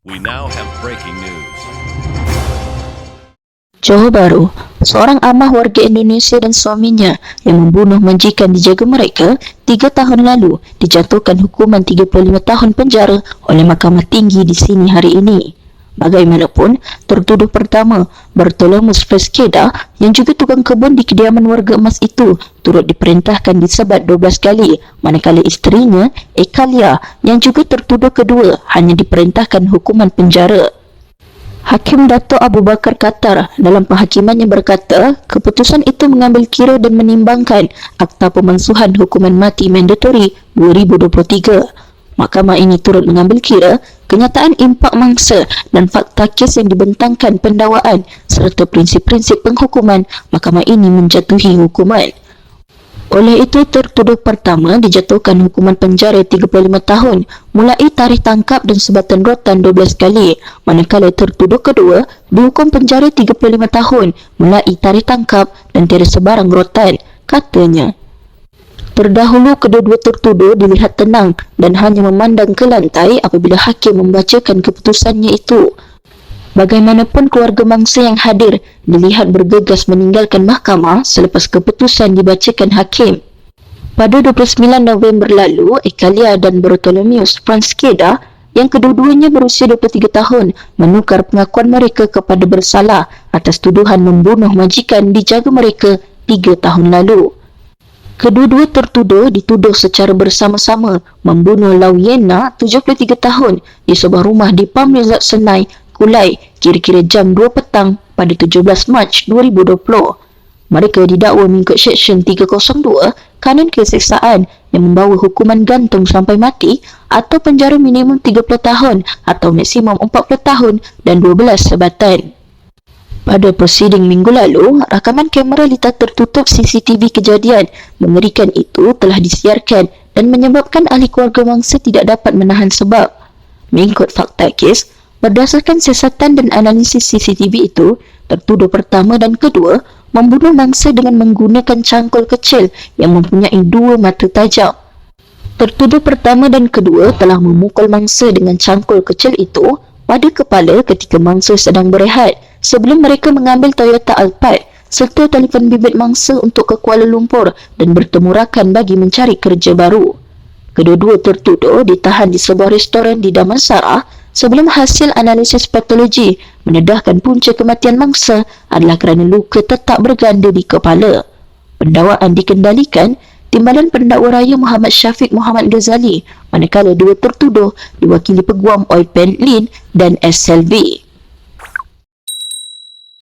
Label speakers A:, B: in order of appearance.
A: We now have breaking news.
B: Johor Bahru, seorang amah warga Indonesia dan suaminya yang membunuh majikan dijaga mereka 3 tahun lalu dijatuhkan hukuman 35 tahun penjara oleh Mahkamah Tinggi di sini hari ini. Bagaimanapun, tertuduh pertama, Bartolomus Fresqueda yang juga tukang kebun di kediaman warga emas itu turut diperintahkan disebat 12 kali, manakala isterinya, Ekalia, yang juga tertuduh kedua, hanya diperintahkan hukuman penjara. Hakim Dato' Abu Bakar Katar dalam penghakimannya berkata, keputusan itu mengambil kira dan menimbangkan Akta Pemansuhan Hukuman Mati Mandatori 2023. Mahkamah ini turut mengambil kira kenyataan impak mangsa dan fakta kes yang dibentangkan pendakwaan serta prinsip-prinsip penghukuman. Mahkamah ini menjatuhi hukuman. Oleh itu, tertuduh pertama dijatuhkan hukuman penjara 35 tahun mulai tarikh tangkap dan sebatan rotan 12 kali, manakala tertuduh kedua dihukum penjara 35 tahun mulai tarikh tangkap dan tiada sebarang rotan, katanya. Terdahulu, kedua-dua tertuduh dilihat tenang dan hanya memandang ke lantai apabila hakim membacakan keputusannya itu. Bagaimanapun, keluarga mangsa yang hadir dilihat bergegas meninggalkan mahkamah selepas keputusan dibacakan hakim. Pada 29 November lalu, Ekalia dan Bartolomeus Fresqueda yang kedua-duanya berusia 23 tahun menukar pengakuan mereka kepada bersalah atas tuduhan membunuh majikan dijaga mereka 3 tahun lalu. Kedua-dua tertuduh dituduh secara bersama-sama membunuh Lauyena, 73 tahun, di sebuah rumah di Pamrizat Senai, Kulai, kira-kira jam 2 petang pada 17 Mac 2020. Mereka didakwa mengikut Seksyen 302 Kanun Keseksaan yang membawa hukuman gantung sampai mati atau penjara minimum 30 tahun atau maksimum 40 tahun dan 12 sebatan. Pada prosiding minggu lalu, rakaman kamera litar tertutup CCTV kejadian mengerikan itu telah disiarkan dan menyebabkan ahli keluarga mangsa tidak dapat menahan sebab. Mengikut fakta kes, berdasarkan siasatan dan analisis CCTV itu, tertuduh pertama dan kedua membunuh mangsa dengan menggunakan cangkul kecil yang mempunyai 2 mata tajam. Tertuduh pertama dan kedua telah memukul mangsa dengan cangkul kecil itu pada kepala ketika mangsa sedang berehat sebelum mereka mengambil Toyota Alphard serta telefon bimbit mangsa untuk ke Kuala Lumpur dan bertemu rakan bagi mencari kerja baru. Kedua-dua tertuduh ditahan di sebuah restoran di Damansara sebelum hasil analisis patologi mendedahkan punca kematian mangsa adalah kerana luka tetap berganda di kepala. Pendakwaan dikendalikan Timbalan Pendakwa Raya Muhammad Syafiq Muhammad Ghazali, manakala dua tertuduh diwakili Peguam Oi Pen Lin dan SLB.